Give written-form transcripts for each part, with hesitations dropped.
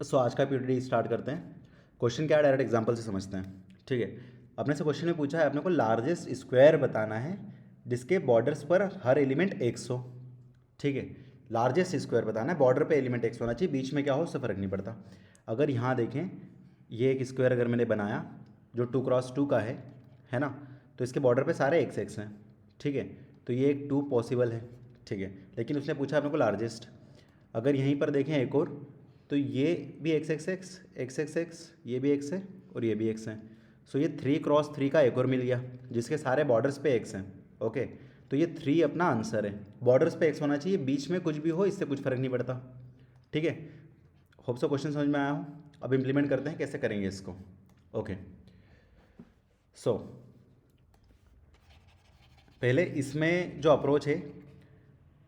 सो आज का period start करते हैं। क्वेश्चन क्या है डायरेक्ट एग्जांपल से समझते हैं। ठीक है, अपने से क्वेश्चन में पूछा है अपने को लार्जेस्ट स्क्वायर बताना है जिसके बॉर्डर्स पर हर एलिमेंट 100 हो। ठीक है, लार्जेस्ट स्क्वायर बताना है, बॉर्डर पे एलिमेंट 100 होना चाहिए, बीच में क्या हो उससे फ़र्क नहीं पड़ता। अगर यहाँ देखें, ये एक स्क्वायर अगर मैंने बनाया जो 2x2 का है ना, तो इसके बॉर्डर पे सारे एक्स एक्स हैं। ठीक है, तो ये एक 2 पॉसिबल है। ठीक है, लेकिन उसने पूछा अपने को लार्जेस्ट। अगर यहीं पर देखें एक और, तो ये भी x x x x x x, ये भी एक्स है और ये भी एक्स है। सो ये 3x3 का एक और मिल गया जिसके सारे बॉर्डर्स पे एक्स हैं। ओके, तो ये 3 अपना आंसर है। बॉर्डर्स पे एक्स होना चाहिए, बीच में कुछ भी हो इससे कुछ फ़र्क नहीं पड़ता। ठीक है, होप सो क्वेश्चन समझ में आया हो। अब इम्प्लीमेंट करते हैं कैसे करेंगे इसको। ओके, सो पहले इसमें जो अप्रोच है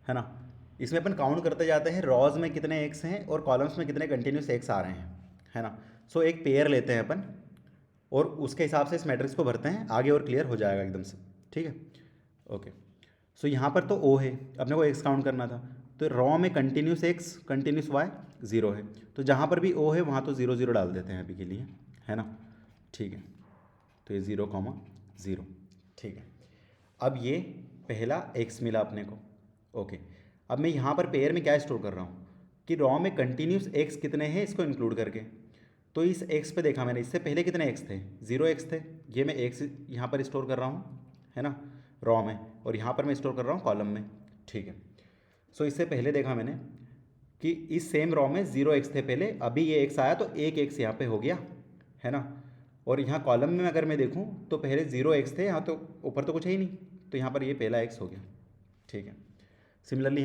ना, इसमें अपन काउंट करते जाते हैं रॉज में कितने एक्स हैं और कॉलम्स में कितने कंटिन्यूस एक्स आ रहे हैं, है ना। सो एक पेयर लेते हैं अपन और उसके हिसाब से इस मैट्रिक्स को भरते हैं, आगे और क्लियर हो जाएगा एकदम से। ठीक है, ओके। सो यहाँ पर तो ओ है, अपने को एक्स काउंट करना था, तो रॉ में continuous x continuous y zero है, तो जहाँ पर भी ओ है वहाँ तो ज़ीरो ज़ीरो डाल देते हैं अभी के लिए, है ना। ठीक है, तो ये 0,0। ठीक है, अब ये पहला एक्स मिला अपने को। ओके, अब मैं यहाँ पर पेयर में क्या स्टोर कर रहा हूँ कि रॉ में कंटिन्यूस एक्स कितने हैं इसको इंक्लूड करके। तो इस एक्स पे देखा मैंने, इससे पहले कितने एक्स थे, 0 एक्स थे। ये मैं एक्स यहाँ पर स्टोर कर रहा हूँ, है ना, रॉ में, और यहाँ पर मैं स्टोर कर रहा हूँ कॉलम में। ठीक है, सो इससे पहले देखा मैंने कि इस सेम रॉ में 0 एक्स थे पहले, अभी ये एक्स आया तो एक एक्स यहाँ पे हो गया, है ना। और यहाँ कॉलम में अगर मैं देखूँ तो पहले 0 एक्स थे, यहाँ तो ऊपर तो कुछ है ही नहीं, तो यहाँ पर ये पहला एक्स हो गया। ठीक है, सिमिलरली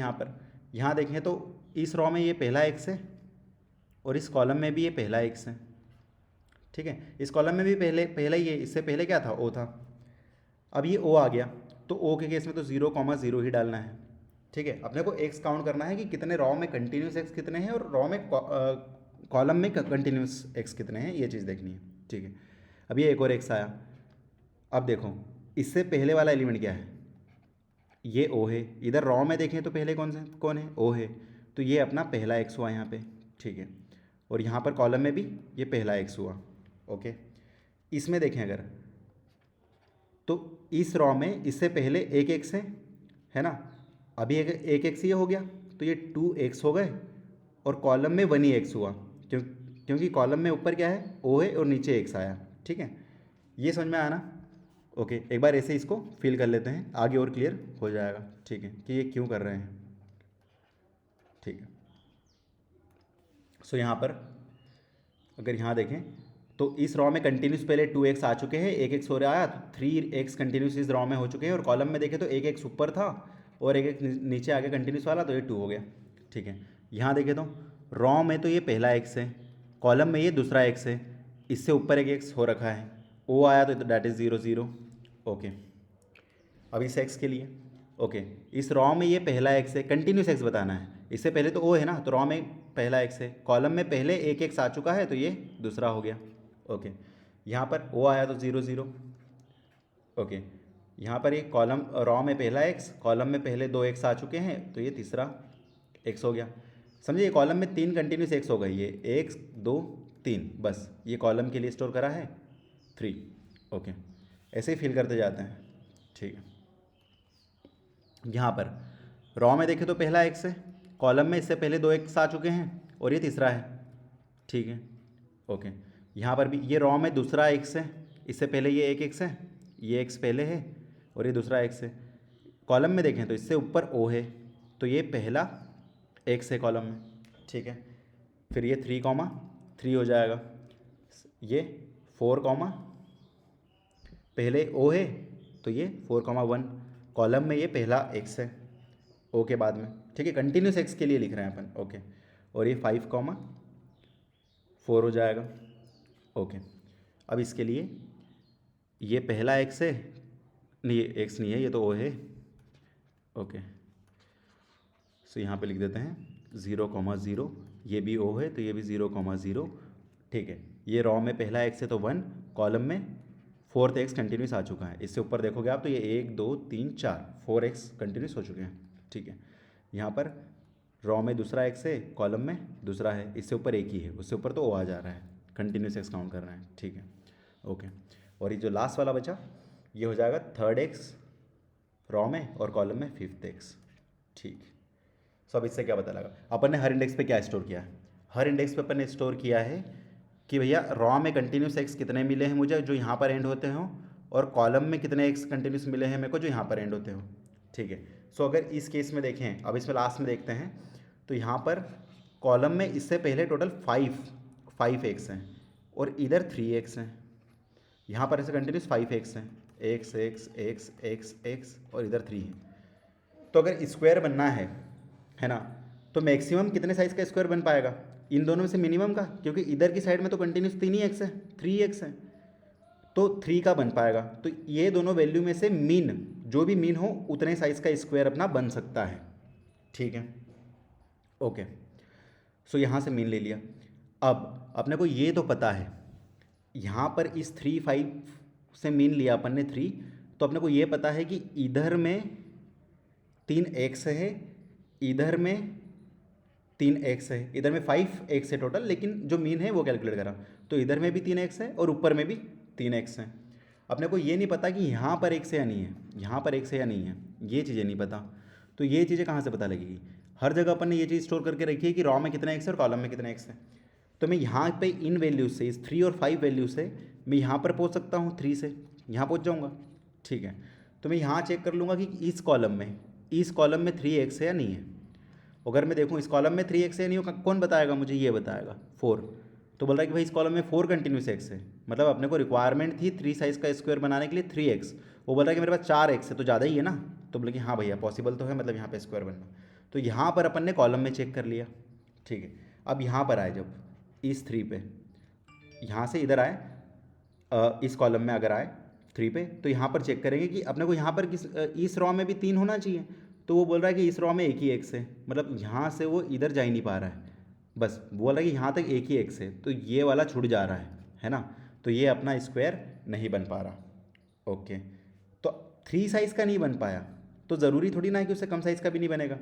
यहाँ देखें तो इस रॉ में ये पहला एक्स है और इस कॉलम में भी ये पहला एक्स है। ठीक है, इस कॉलम में भी पहला ही है, इससे पहले क्या था, ओ था। अब ये ओ आ गया, तो ओ के केस में तो 0,0 ही डालना है। ठीक है, अपने को एक्स काउंट करना है कि कितने रॉ में कंटिन्यूस एक्स कितने हैं और रॉ में कॉलम में कंटिन्यूस एक्स कितने हैं, ये चीज़ देखनी है। ठीक है, अब ये एक और एक्स आया। अब देखो, इससे पहले वाला एलिमेंट क्या है, ये ओ है। इधर रॉ में देखें तो पहले कौन है, ओ है, तो ये अपना पहला एक्स हुआ यहाँ पे। ठीक है, और यहाँ पर कॉलम में भी ये पहला एक्स हुआ। ओके, इसमें देखें अगर, तो इस रॉ में इससे पहले एक एक्स है ना, अभी एक एक्स ये हो गया, तो ये 2 एक्स हो गए, और कॉलम में 1 ही एक्स हुआ, क्योंकि कॉलम में ऊपर क्या है, ओ है और नीचे एक्स आया। ठीक है, ये समझ में आया ना। ओके, एक बार ऐसे इसको फिल कर लेते हैं, आगे और क्लियर हो जाएगा। ठीक है, कि ये क्यों कर रहे हैं। ठीक है, सो यहाँ पर अगर यहाँ देखें तो इस रॉ में कंटिन्यूस पहले 2 एक्स आ चुके हैं, एक एक्स हो रहा आया तो 3 एक्स कंटिन्यूस इस रॉ में हो चुके हैं, और कॉलम में देखें तो एक एक्स ऊपर था और एक एक नीचे आगे कंटिन्यूस वाला, तो ये 2 हो गया। ठीक है, यहाँ देखें तो रॉ में तो ये पहला एक्स है, कॉलम में ये दूसरा एक्स है, इससे ऊपर एक एक्स हो रखा है, ओ आया तो डैट इज़ 0,0। ओके, अब इस एक्स के लिए, ओके, इस रॉ में ये पहला एक्स है, कंटिन्यूस एक्स बताना है, इससे पहले तो ओ है ना, तो रॉ में पहला एक्स है, कॉलम में पहले एक एक्स आ चुका है तो ये दूसरा हो गया। ओके, यहाँ पर ओ आया तो 0,0। ओके, यहाँ पर ये कॉलम रॉ में पहला एक्स, कॉलम में पहले 2 एक्स आ चुके हैं तो ये तीसरा एक्स हो गया। समझिए, कॉलम में 3 कंटिन्यूस एक्स हो गए, ये 1 2 3, बस ये कॉलम के लिए स्टोर करा है 3। ओके, ऐसे ही फिल करते जाते हैं। ठीक है, यहाँ पर रॉ में देखें तो पहला एक्स है, कॉलम में इससे पहले 2 एक्स आ चुके हैं और ये तीसरा है। ठीक है, ओके, यहाँ पर भी ये रॉ में दूसरा एक्स है, इससे पहले ये एक एक्स है, ये एक्स पहले है और ये दूसरा एक्स है। कॉलम में देखें तो इससे ऊपर ओ है, तो ये पहला एक्स है कॉलम में। ठीक है, फिर ये 3,3 हो जाएगा, ये 4, पहले ओ है तो ये 4,1, कॉलम में ये पहला एक्स है ओ के बाद में। ठीक है, कंटिन्यूस एक्स के लिए लिख रहे हैं अपन। ओके, और ये 5,4 हो जाएगा। ओके, अब इसके लिए ये पहला एक्स है, नहीं ये एक्स नहीं है, ये तो ओ है। ओके, सो यहाँ पे लिख देते हैं 0,0, ये भी ओ है तो ये भी 0,0। ठीक है, ये रॉ में पहला एक्स है तो 1, कॉलम में 4th एक्स कंटिन्यूस आ चुका है, इससे ऊपर देखोगे आप तो ये 1 2 3 4 4 एक्स कंटिन्यूस हो चुके हैं। ठीक है, यहाँ पर रॉ में दूसरा एक्स है, कॉलम में दूसरा है, इससे ऊपर एक ही है, उससे ऊपर तो ओ आ जा रहा है, कंटिन्यूस एक्स काउंट कर रहे हैं, ठीक है। ओके, और ये जो लास्ट वाला बचा ये हो जाएगा थर्ड एक्स रॉ में और कॉलम में फिफ्थ एक्स, ठीक। सो अब इससे क्या पता लगा अपन ने हर इंडेक्स पे क्या स्टोर किया है? हर इंडेक्स पे अपन ने स्टोर किया है कि भैया रॉ में कंटिन्यूस एक्स कितने मिले हैं मुझे जो यहाँ पर एंड होते हों, और कॉलम में कितने एक्स कंटिन्यूस मिले हैं मेरे को जो यहाँ पर एंड होते हों, ठीक है। सो अगर इस केस में देखें, अब इसमें लास्ट में देखते हैं, तो यहाँ पर कॉलम में इससे पहले टोटल फाइव एक्स हैं और इधर 3 एक्स हैं, यहाँ पर ऐसे कंटिन्यूस 5 एक्स हैं, x x x x x और इधर 3 है। तो अगर स्क्वायर बनना है ना, तो मैक्सिमम कितने साइज़ का स्क्वायर बन पाएगा? इन दोनों में से मिनिमम का, क्योंकि इधर की साइड में तो कंटिन्यूस 3 ही एक्स है, 3 एक्स है, तो 3 का बन पाएगा। तो ये दोनों वैल्यू में से मीन, जो भी मीन हो उतने साइज़ का स्क्वायर अपना बन सकता है, ठीक है। ओके, सो यहाँ से मीन ले लिया। अब अपने को ये तो पता है, यहाँ पर इस 3 5 से मीन लिया अपन ने 3, तो अपने को ये पता है कि इधर में 3 एक्स है, इधर में 3 एक्स है, इधर में 5 एक्स है टोटल, लेकिन जो मीन है वो कैलकुलेट करा, तो इधर में भी 3 एक्स है और ऊपर में भी 3 एक्स है। अपने को ये नहीं पता कि यहाँ पर एक्स है या नहीं है, यहाँ पर एक्स है या नहीं है, ये चीज़ें नहीं पता। तो ये चीज़ें कहाँ से पता लगेगी? हर जगह अपन ने ये चीज़ स्टोर करके रखी है कि रॉ में कितने एक्स है और कॉलम में कितने एक्स है। तो मैं यहाँ पे इन वैल्यूज से, इस 3 और 5 वैल्यू से मैं यहाँ पर पहुँच सकता हूँ, 3 से यहाँ पहुँच जाऊँगा, ठीक है। तो मैं यहाँ चेक कर लूँगा कि इस कॉलम में 3 एक्स है या नहीं है। अगर मैं देखूँ इस कॉलम में 3 एक्स है नहीं हो, कौन बताएगा मुझे? ये बताएगा 4। तो बोल रहा है कि भाई इस कॉलम में 4 कंटिन्यूस एक्स है, मतलब अपने को रिक्वायरमेंट थी 3 साइज़ का स्क्वायर बनाने के लिए 3 एक्स, वो बोल रहा है कि मेरे पास 4 एक्स है तो ज़्यादा ही है ना। तो बोले कि हाँ भैया पॉसिबल तो है, मतलब यहाँ पे स्क्वायर बनना। तो यहाँ पर अपन ने कॉलम में चेक कर लिया, ठीक है। अब यहाँ पर आए जब इस 3 पे, यहाँ से इधर आए, इस कॉलम में अगर आए 3 पे, तो यहाँ पर चेक करेंगे कि अपने को यहाँ पर इस रॉ में भी 3 होना चाहिए। तो वो बोल रहा है कि इस रॉ में एक ही एक्स है, मतलब यहाँ से वो इधर जा ही नहीं पा रहा है, बस बोल रहा है कि यहाँ तक एक ही एक्स है, तो ये वाला छूट जा रहा है ना। तो ये अपना स्क्वायर नहीं बन पा रहा। ओके, तो 3 साइज़ का नहीं बन पाया तो ज़रूरी थोड़ी ना है कि उससे कम साइज़ का भी नहीं बनेगा,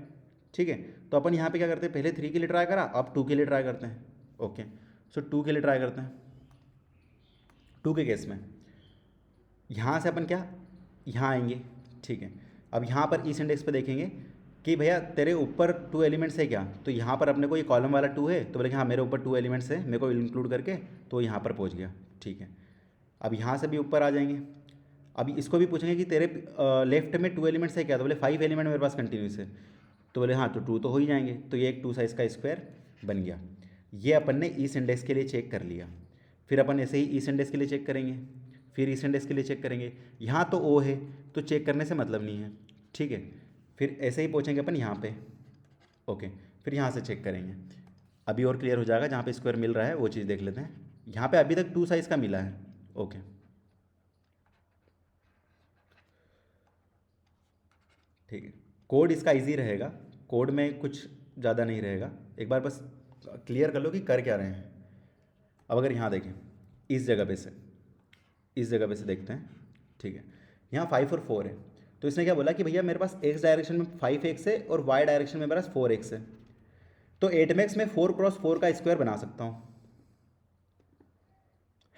ठीक है। तो अपन यहाँ पे क्या करते हैं, पहले 3 के लिए ट्राई करा, अब 2 के लिए ट्राई करते हैं। ओके, सो 2 के लिए ट्राई करते हैं। 2 के केस में यहाँ से अपन क्या, यहाँ आएंगे, ठीक है। अब यहाँ पर इस इंडेक्स पे देखेंगे कि भैया तेरे ऊपर 2 एलिमेंट्स है क्या, तो यहाँ पर अपने को ये कॉलम वाला 2 है, तो बोले कि हाँ मेरे ऊपर 2 एलिमेंट्स है, मेरे को इंक्लूड करके, तो यहाँ पर पहुँच गया, ठीक है। अब यहाँ से भी ऊपर आ जाएंगे, अभी इसको भी पूछेंगे कि तेरे लेफ्ट में 2 एलिमेंट्स है क्या, तो बोले 5 एलिमेंट मेरे पास कंटिन्यूस है, तो बोले हाँ तो 2 तो हो ही जाएंगे, तो ये एक 2 साइज़ का स्क्वायर बन गया। ये अपन ने इस इंडेक्स के लिए चेक कर लिया। फिर अपन ऐसे ही इस इंडेक्स के लिए चेक करेंगे, फिर इस इंडेक्स के लिए चेक करेंगे। यहाँ तो ओ है तो चेक करने से मतलब नहीं है, ठीक है। फिर ऐसे ही पहुँचेंगे अपन यहाँ पे, ओके। फिर यहाँ से चेक करेंगे, अभी और क्लियर हो जाएगा। जहाँ पे स्क्वायर मिल रहा है वो चीज़ देख लेते हैं। यहाँ पे अभी तक 2 साइज़ का मिला है, ओके। ठीक है, कोड इसका इजी रहेगा, कोड में कुछ ज़्यादा नहीं रहेगा। एक बार बस क्लियर कर लो कि कर क्या रहे हैं। अब अगर यहाँ देखें इस जगह पे से देखते हैं, ठीक है। यहाँ 5 और 4 है, तो इसने क्या बोला कि भैया मेरे पास एक्स डायरेक्शन में 5 एक्स है और वाई डायरेक्शन में मेरे पास 4 एक्स है, तो 8 मैक्स में 4 क्रॉस 4 का स्क्वायर बना सकता हूँ,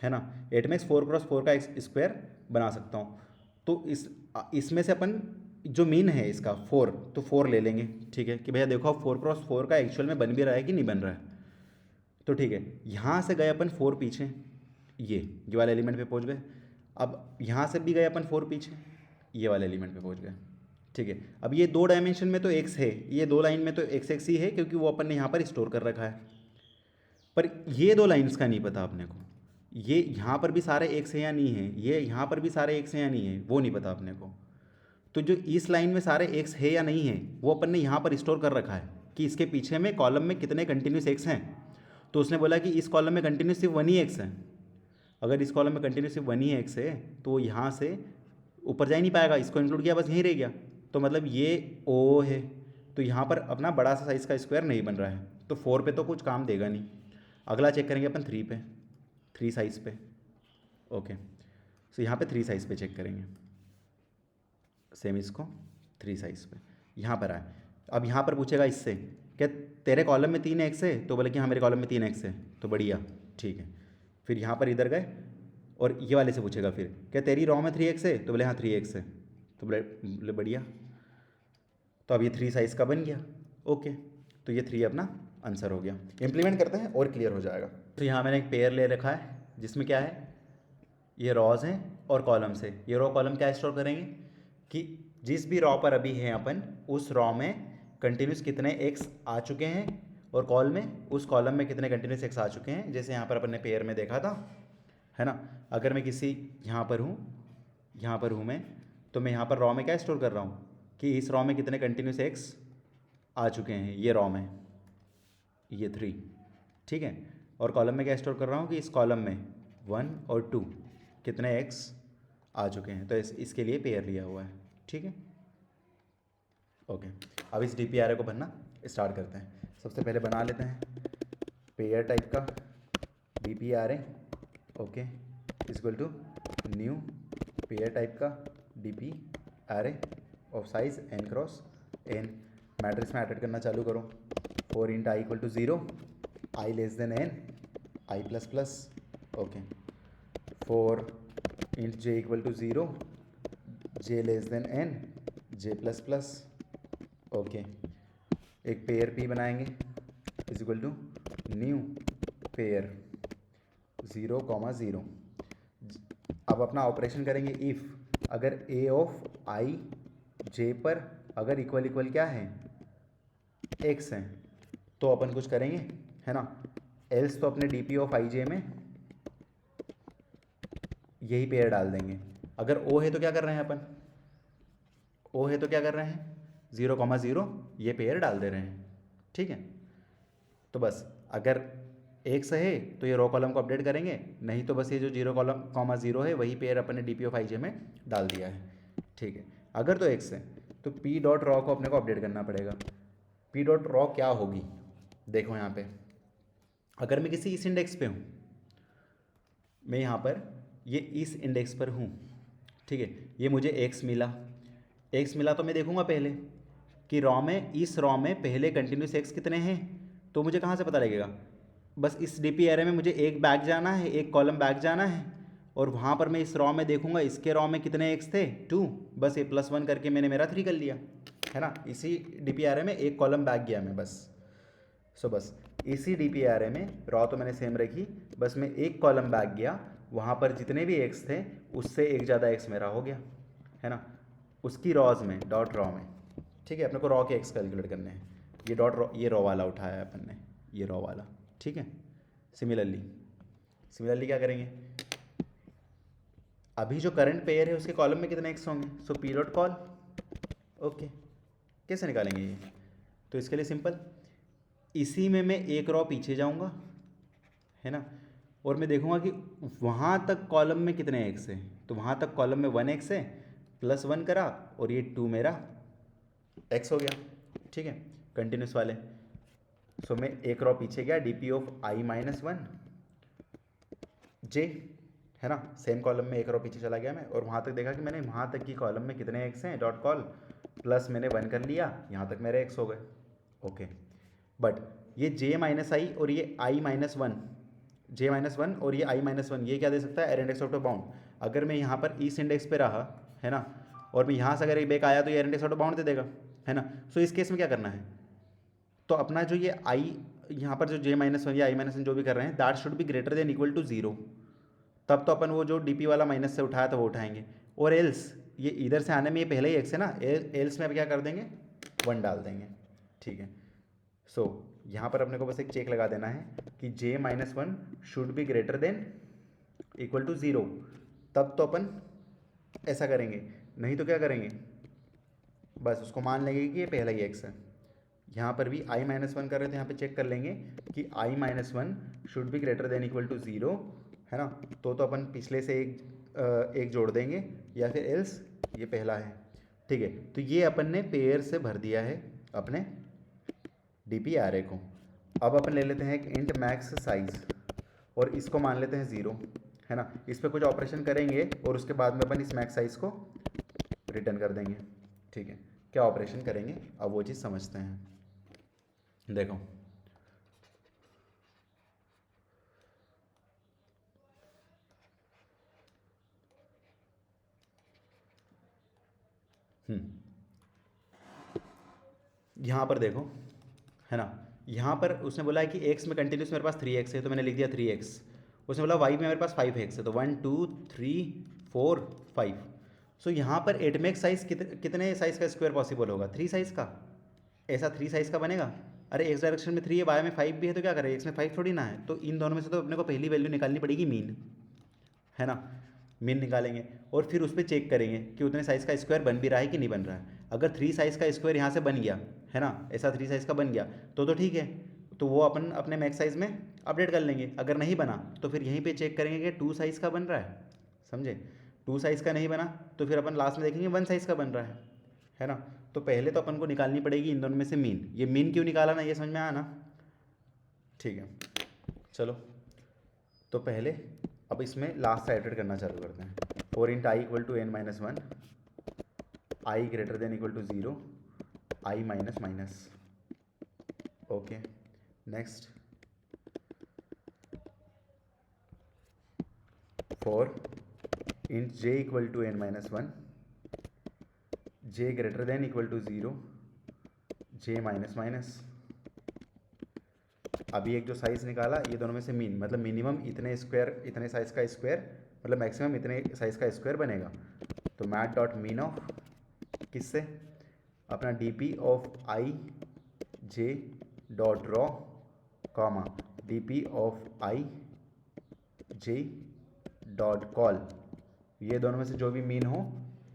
है ना। 8 मैक्स 4 क्रॉस 4 का स्क्वायर बना सकता हूँ। तो इसमें से अपन जो मीन है इसका 4, तो 4 ले लेंगे, ठीक है। कि भैया देखो अब 4 क्रॉस 4 का एक्चुअल में बन भी रहा है कि नहीं बन रहा है। तो ठीक है, यहाँ से गए अपन 4 पीछे, ये वाले एलिमेंट पे पहुँच गए। अब यहाँ से भी गए अपन 4 पीछे, ये वाले एलिमेंट पे पहुँच गए, ठीक है। अब ये 2 डायमेंशन में तो एक्स है, ये 2 लाइन में तो एक्स एक्स ही है, क्योंकि वो अपन ने यहाँ पर स्टोर कर रखा है। पर ये 2 लाइन्स का नहीं पता अपने को, ये यहाँ पर भी सारे एक्स हैं या नहीं है, ये यहाँ पर भी सारे एक्स हैं या नहीं है, वो नहीं पता अपने को। तो जो इस लाइन में सारे एक्स है या नहीं है वो अपन ने यहाँ पर स्टोर कर रखा है कि इसके पीछे में कॉलम में कितने कंटिन्यूस एक्स हैं। तो उसने बोला कि इस कॉलम में कंटिन्यूस सिर्फ 1 ही एक्स है। अगर इस कॉलम में कंटिन्यूस सिर्फ 1 ही एक्स है तो यहाँ से ऊपर जा ही नहीं पाएगा, इसको इंक्लूड किया बस यहीं रह गया, तो मतलब ये ओ है। तो यहाँ पर अपना बड़ा सा साइज़ का स्क्वायर नहीं बन रहा है, तो 4 पे तो कुछ काम देगा नहीं। अगला चेक करेंगे अपन 3 पे, 3 साइज़ पे, ओके। सो यहाँ पे 3 साइज़ पे चेक करेंगे, सेम इसको 3 साइज़ पे यहाँ पर आए। अब यहाँ पर पूछेगा इससे क्या तेरे कॉलम में 3x है, तो बोले कि हाँ मेरे कॉलम में 3x है, तो बढ़िया, ठीक है। फिर यहाँ पर इधर गए और ये वाले से पूछेगा फिर क्या तेरी रॉ में 3x है, तो बोले हाँ 3x है, तो बोले बढ़िया। तो अब ये 3 साइज़ का बन गया, ओके। तो ये 3 अपना आंसर हो गया। इम्प्लीमेंट करते हैं और क्लियर हो जाएगा। तो यहाँ मैंने एक पेयर ले रखा है जिसमें क्या है, ये रॉज हैं और कॉलम्स है। ये रॉ कॉलम क्या स्टोर करेंगे कि जिस भी रॉ पर अभी हैं अपन, उस रॉ में कंटिन्यूस कितने एक्स आ चुके हैं और कॉल में उस कॉलम में कितने कंटिन्यूस एक्स आ चुके हैं। जैसे यहाँ पर अपन ने पेयर में देखा था, है ना। अगर मैं किसी यहाँ पर हूँ मैं, तो मैं यहाँ पर रॉ में क्या स्टोर कर रहा हूँ कि इस रॉ में कितने कंटिन्यूस एक्स आ चुके हैं, ये रॉ में ये 3, ठीक है। और कॉलम में क्या स्टोर कर रहा हूँ कि इस कॉलम में 1 और 2 कितने एक्स आ चुके हैं। तो इसके लिए पेयर लिया हुआ है, ठीक है, ओके। अब इस DP को भरना स्टार्ट करते हैं। सबसे पहले बना लेते हैं पेयर टाइप का DP, okay, equal to new pair type का DP of size n cross n। Matrix में एडिट करना चालू करो। 4 × i = 0, i less than n, i plus plus, okay. 4 × j = 0, j less than n, j plus plus, okay. एक pair P बनाएंगे is equal to new pair 0, 0। अब अपना operation करेंगे if अगर a ऑफ i j पर अगर equal क्या है, x है, तो अपन कुछ करेंगे, है ना। एल्स तो अपने DP ऑफ i j में यही पेयर डाल देंगे। अगर O है तो क्या कर रहे हैं अपन, O है तो क्या कर रहे हैं 0, 0 ये पेयर डाल दे रहे हैं, ठीक है। तो बस अगर x है तो ये रो कॉलम को अपडेट करेंगे, नहीं तो बस ये जो 0, 0 है वही पेयर अपन ने DP ऑफ i j में डाल दिया है, ठीक है। अगर तो x है तो P डॉट रॉ को अपने को अपडेट करना पड़ेगा। P डॉट रॉ क्या होगी, देखो यहाँ पे, अगर मैं किसी इस इंडेक्स पे हूँ, मैं यहाँ पर ये इस इंडेक्स पर हूँ, ठीक है। ये मुझे x मिला तो मैं देखूँगा पहले कि रॉ में, इस रॉ में पहले कंटिन्यूस x कितने हैं। तो मुझे कहाँ से पता लगेगा, बस इस DP एरे में मुझे एक बैक जाना है, एक कॉलम बैक जाना है, और वहाँ पर मैं इस रॉ में देखूँगा इसके रॉ में कितने x थे 2, बस ये +1 करके मैंने मेरा 3 कर लिया, है ना। इसी DP एरे में एक कॉलम बैक गया मैं बस। सो बस इसी DP एरे में रॉ तो मैंने सेम रखी, बस मैं एक कॉलम बैक गया, वहाँ पर जितने भी x थे उससे एक ज़्यादा x मेरा हो गया, है ना, उसकी रॉज में, डॉट रॉ में, ठीक है। अपने को रॉ के x कैलकुलेट करने हैं। ये डॉट रॉ, ये रॉ वाला उठाया है अपन ने, ये रॉ वाला, ठीक है। सिमिलरली क्या करेंगे, अभी जो करंट पेयर है उसके कॉलम में कितने x होंगे, सो P डॉट कॉल, ओके। कैसे निकालेंगे ये, तो इसके लिए सिंपल, इसी में मैं एक रॉ पीछे जाऊंगा, है ना, और मैं देखूंगा कि वहाँ तक कॉलम में कितने x है, तो वहाँ तक कॉलम में 1x है, +1 करा और ये 2 मेरा x हो गया, ठीक है, कंटिन्यूस वाले। सो मैं एक रॉ पीछे गया, DP ऑफ i - 1 j, है ना, सेम कॉलम में एक रॉ पीछे चला गया मैं, और वहाँ तक देखा कि मैंने वहाँ तक की कॉलम में कितने x हैं, डॉट कॉल, प्लस मैंने 1 कर लिया, यहाँ तक मेरे x हो गए, ओके। बट ये j - i और ये i - 1, j - 1 और ये i - 1, ये क्या दे सकता है, error index of the bound. अगर मैं यहाँ पर इस इंडेक्स पे रहा, है ना, और मैं यहाँ से अगर एक बैक आया तो ये error index of the bound दे देगा, है ना। सो इस केस में क्या करना है, तो अपना जो ये i यहाँ पर जो j - 1 या i - 1 जो भी कर रहे हैं, that should be greater than equal to 0, तब तो अपन वो जो DP वाला माइनस से उठाया था वो उठाएंगे। और एल्स ये इधर से आने में ये पहले ही x है ना, एल्स में अब क्या कर देंगे 1 डाल देंगे, ठीक है। सो यहाँ पर अपने को बस एक चेक लगा देना है कि j - 1 should be greater than equal to 0, तब तो अपन ऐसा करेंगे, नहीं तो क्या करेंगे, बस उसको मान लेंगे कि ये पहला ही x है। यहाँ पर भी i - 1 कर रहे थे, यहाँ पे चेक कर लेंगे कि i - 1 should be greater than equal to 0, है ना, तो अपन पिछले से एक जोड़ देंगे, या फिर एल्स ये पहला है, ठीक है। तो ये अपन ने पेयर से भर दिया है अपने DP एरे को। अब अपन ले लेते हैं एक इंट मैक्स साइज, और इसको मान लेते हैं 0, है ना। इस पर कुछ ऑपरेशन करेंगे और उसके बाद में अपन इस मैक्स साइज को रिटर्न कर देंगे, ठीक है। क्या ऑपरेशन करेंगे अब वो चीज़ समझते हैं। देखो यहाँ पर देखो, है ना, यहाँ पर उसने बोला है कि एक्स में कंटिन्यूस मेरे पास 3x है, तो मैंने लिख दिया 3x। उसने बोला वाई में मेरे पास 5x है, तो 1 2 3 4 5। सो यहाँ पर एटमेक साइज कितने साइज़ का स्क्वायर पॉसिबल होगा? 3 साइज़ का। ऐसा 3 साइज़ का बनेगा? अरे एक्स डायरेक्शन में 3 है, वाई में 5 भी है, तो क्या करें, एक्स में 5 थोड़ी ना है, तो इन दोनों में से तो अपने को पहली वैल्यू निकालनी पड़ेगी मीन, है ना। मीन निकालेंगे और फिर उस पर चेक करेंगे कि उतने साइज़ का स्क्वायर बन भी रहा है कि नहीं बन रहा है। अगर 3 साइज़ का स्क्वायर यहाँ से बन गया, है ना, ऐसा 3 साइज़ का बन गया तो ठीक है, तो वो अपन अपने मैक्स साइज़ में अपडेट कर लेंगे। अगर नहीं बना तो फिर यहीं पे चेक करेंगे कि 2 साइज़ का बन रहा है, समझे। 2 साइज़ का नहीं बना तो फिर अपन लास्ट में देखेंगे 1 साइज़ का बन रहा है ना। तो पहले तो अपन को निकालनी पड़ेगी इन दोनों में से मीन। ये मीन क्यों निकाला ना, ये समझ में आया ना? ठीक है, चलो तो पहले अब इसमें लास्ट साइडेड करना चालू करते हैं। 4 int i equal to n-1, i greater than equal to 0, i minus minus. Okay, next 4 int j equal to n-1, j greater than equal to 0, j minus minus. अभी एक जो साइज़ निकाला, ये दोनों में से मीन, मतलब मिनिमम इतने स्क्वायर, इतने साइज़ का स्क्वायर, मतलब मैक्सिमम इतने साइज़ का स्क्वायर बनेगा। तो मैथ डॉट मीन ऑफ किससे, अपना D P of I J dot raw comma D P of I J dot call, ये दोनों में से जो भी मीन हो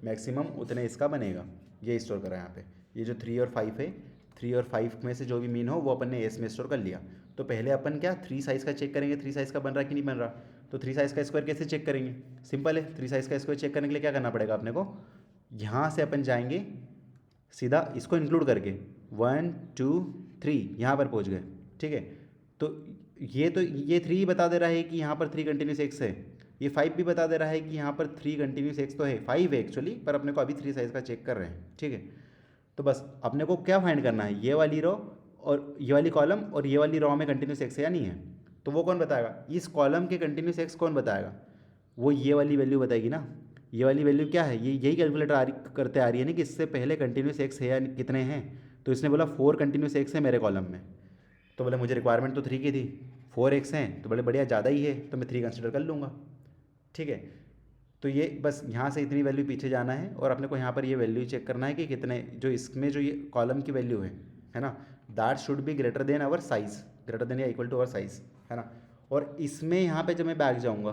मैक्सिमम उतने इसका बनेगा। ये स्टोर करा यहाँ पे, ये जो 3 और 5 है, 3 और 5 में से जो भी मीन हो वो अपन ने एस में स्टोर कर लिया। तो पहले अपन क्या 3 साइज़ का चेक करेंगे, 3 साइज़ का बन रहा है कि नहीं बन रहा। तो 3 साइज़ का स्क्वायर कैसे चेक करेंगे? सिंपल है, 3 साइज़ का स्क्वायर चेक करने के लिए क्या करना पड़ेगा अपने को, यहाँ से अपन जाएंगे सीधा इसको इंक्लूड करके 1 2 3 यहाँ पर पहुँच गए, ठीक है। तो ये 3 बता दे रहा है कि यहाँ पर 3 कंटिन्यूस एक्स है, ये 5 भी बता दे रहा है कि यहाँ पर 3 कंटिन्यूस एक्स तो है, 5 है एक्चुअली, पर अपने को अभी 3 साइज़ का चेक कर रहे हैं, ठीक है। तो बस अपने को क्या फाइंड करना है, ये वाली रो और ये वाली कॉलम और ये वाली रो में कंटिन्यूस एक्स है या नहीं है। तो वो कौन बताएगा, इस कॉलम के कंटिन्यूस एक्स कौन बताएगा, वो ये वाली वैल्यू बताएगी ना। ये वाली वैल्यू क्या है, ये यही कैलकुलेटर करते आ रही है ना कि इससे पहले कंटिन्यूस एक्स है या कितने हैं। तो इसने बोला 4 कंटिन्यूस एक्स है मेरे कॉलम में, तो बोले मुझे रिक्वायरमेंट तो 3 की थी, 4 एक्स हैं तो बोले बढ़िया ज़्यादा ही है, तो मैं 3 कंसिडर कर लूँगा, ठीक है। तो ये बस यहाँ से इतनी वैल्यू पीछे जाना है और अपने को यहाँ पर ये वैल्यू चेक करना है कि कितने, जो इसमें जो ये कॉलम की वैल्यू है ना, that should be greater than our size, greater than या इक्वल टू आवर साइज़, है ना। और इसमें यहाँ पे जब मैं बैक जाऊँगा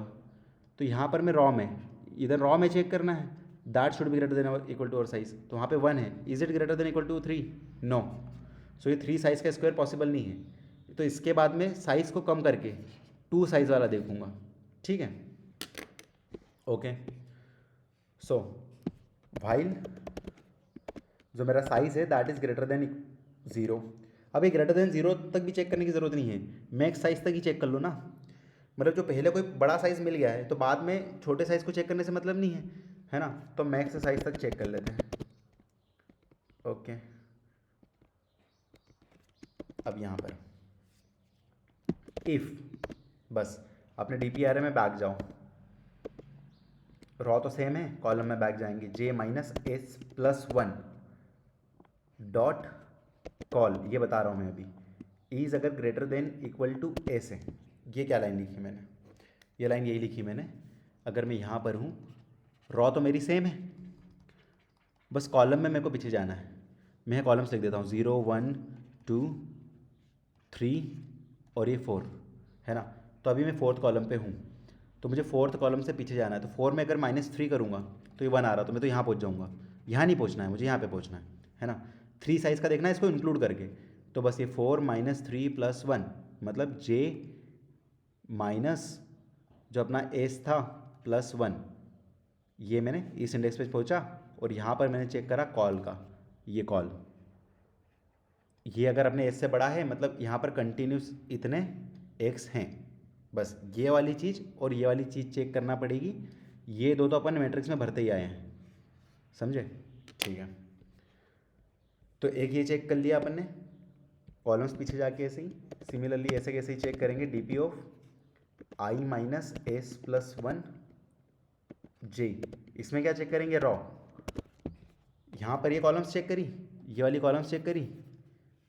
तो यहाँ पर मैं रॉ में, इधर रॉ में चेक करना है, that should be greater than or equal to our size, तो वहाँ पे 1 है, is it greater than equal to 3? No. So ये 3 साइज़ का स्क्वायर पॉसिबल नहीं है। तो इसके बाद में साइज़ को कम करके 2 साइज़ वाला देखूँगा, ठीक है। ओके, सो वाइल जो मेरा साइज़ है दैट इज़ ग्रेटर देन 0। अब ये ग्रेटर देन 0 तक भी चेक करने की ज़रूरत नहीं है, मैक्स साइज़ तक ही चेक कर लो ना। मतलब जो पहले कोई बड़ा साइज़ मिल गया है तो बाद में छोटे साइज़ को चेक करने से मतलब नहीं है ना। तो मैक्स साइज़ तक चेक कर लेते हैं। ओके, अब यहाँ पर इफ़, बस अपने डी पी आर में बैक जाओ, रॉ तो सेम है, कॉलम में बैक जाएंगे, J minus S plus 1 dot call, ये बता रहा हूँ मैं अभी, इज़ अगर greater than equal to S है। ये क्या लाइन लिखी मैंने, ये लाइन यही लिखी मैंने। अगर मैं यहाँ पर हूँ, रॉ तो मेरी सेम है, बस कॉलम में मेरे को पीछे जाना है। मैं कॉलम्स लिख देता हूँ 0 1 2 3 और ये 4, है ना। तो अभी मैं 4th कॉलम पे हूँ, तो मुझे 4th कॉलम से पीछे जाना है। तो 4 में अगर -3 करूँगा तो ये 1 आ रहा, तो मैं तो यहाँ पहुँच जाऊँगा। यहाँ नहीं पहुँचना है मुझे, यहाँ पे पहुँचना है ना। 3 साइज़ का देखना है इसको इंक्लूड करके, तो बस ये 4 - 3 + 1 मतलब जे माइनस जो अपना एस था +1, ये मैंने इस इंडेक्स पे पहुँचा और यहाँ पर मैंने चेक करा कॉल का, ये कॉल, ये अगर अपने एस से बड़ा है मतलब यहाँ पर कंटिन्यूस इतने एक्स हैं। बस ये वाली चीज़ और ये वाली चीज़ चेक करना पड़ेगी। ये दो तो अपन मैट्रिक्स में भरते ही आए हैं, समझे, ठीक है। तो एक ये चेक कर लिया अपन ने, कॉलम्स पीछे जाके ऐसे ही, सिमिलरली ऐसे कैसे ही चेक करेंगे, D P of I minus S plus one J, इसमें क्या चेक करेंगे, रॉ। यहाँ पर ये कॉलम्स चेक करी, ये वाली कॉलम्स चेक करी,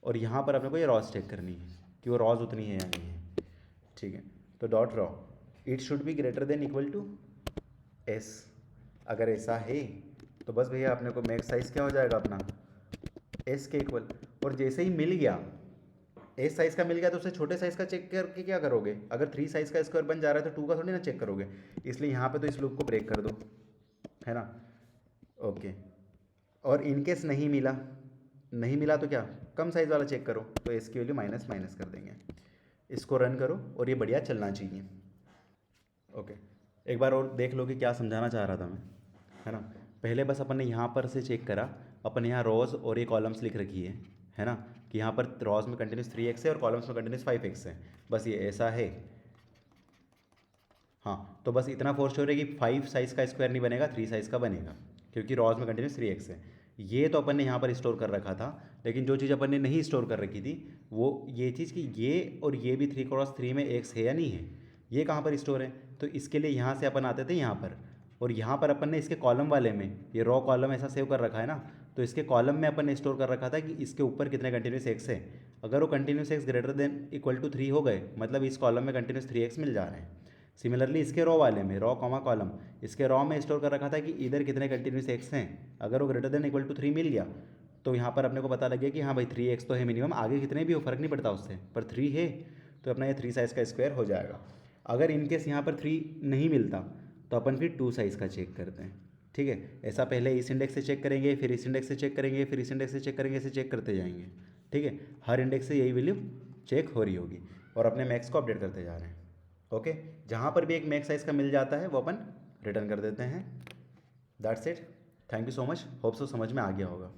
और यहाँ पर अपने को ये रॉज चेक करनी है कि वो रॉज उतनी है या नहीं है, ठीक है। तो dot raw it should be greater than equal to S, अगर ऐसा है तो बस भैया अपने को मैक्स साइज़ क्या हो जाएगा अपना, एस के इक्वल। और जैसे ही मिल गया, एस साइज़ का मिल गया, तो उससे छोटे साइज़ का चेक करके क्या करोगे, अगर 3 साइज़ का स्क्वायर बन जा रहा है तो 2 का थोड़ी ना चेक करोगे, इसलिए यहाँ पे तो इस लूप को ब्रेक कर दो, है ना। ओके, और इनकेस नहीं मिला, नहीं मिला तो क्या, कम साइज़ वाला चेक करो, तो एस की वैल्यू माइनस माइनस कर देंगे। इसको रन करो और ये बढ़िया चलना चाहिए। ओके, एक बार और देख लो कि क्या समझाना चाह रहा था मैं, है ना। पहले बस अपन ने यहाँ पर से चेक करा, अपन यहाँ रोज़ और ये कॉलम्स लिख रखी है ना, कि यहाँ पर रोज़ में कंटिन्यूस 3x है और कॉलम्स में कंटिन्यूस 5x है, बस ये ऐसा है। हाँ, तो बस इतना फोर्स हो रहा है कि 5 साइज़ का स्क्वायर नहीं बनेगा, 3 साइज़ का बनेगा, क्योंकि रोज़ में कंटिन्यूस 3x है। ये तो अपन ने यहाँ पर स्टोर कर रखा था, लेकिन जो चीज़ अपन ने नहीं स्टोर कर रखी थी वो ये चीज़ कि ये और ये भी 3x3 में x है या नहीं है, ये कहाँ पर स्टोर है। तो इसके लिए यहाँ से अपन आते थे यहाँ पर, और यहाँ पर अपन ने इसके कॉलम वाले में ये रॉ कॉलम ऐसा सेव कर रखा है ना, तो इसके कॉलम में अपन ने स्टोर कर रखा था कि इसके ऊपर कितने कंटिन्यूस एक्स है। अगर वो continuous X greater than equal to 3 हो गए, मतलब इस कॉलम में कंटिन्यूस 3x मिल जा रहे हैं। सिमिलरली इसके रॉ वाले में, रॉ कॉमा कॉलम, इसके रॉ में स्टोर कर रखा था कि इधर कितने कंटिन्यूस एक्स हैं, अगर वो ग्रेटर देन इक्वल टू 3 मिल गया तो यहाँ पर अपने को पता लग गया कि हाँ भाई 3x तो है मिनिमम, आगे कितने भी हो फर्क नहीं पड़ता उससे, पर 3 है तो अपना ये 3 साइज़ का स्क्वायर हो जाएगा। अगर इनकेस यहाँ पर 3 नहीं मिलता तो अपन फिर 2 साइज़ का चेक करते हैं, ठीक है। ऐसा पहले इस इंडेक्स से चेक करेंगे, फिर इस इंडेक्स से चेक करेंगे, फिर इस इंडेक्स से चेक करेंगे, ऐसे चेक करते जाएंगे, ठीक है। हर इंडेक्स से यही वैल्यू चेक हो रही होगी और अपने मैक्स को अपडेट करते जा रहे हैं। ओके, जहाँ पर भी एक मैक्स साइज़ का मिल जाता है वो अपन रिटर्न कर देते हैं। That's it, thank you so much, hope so समझ में आ गया होगा।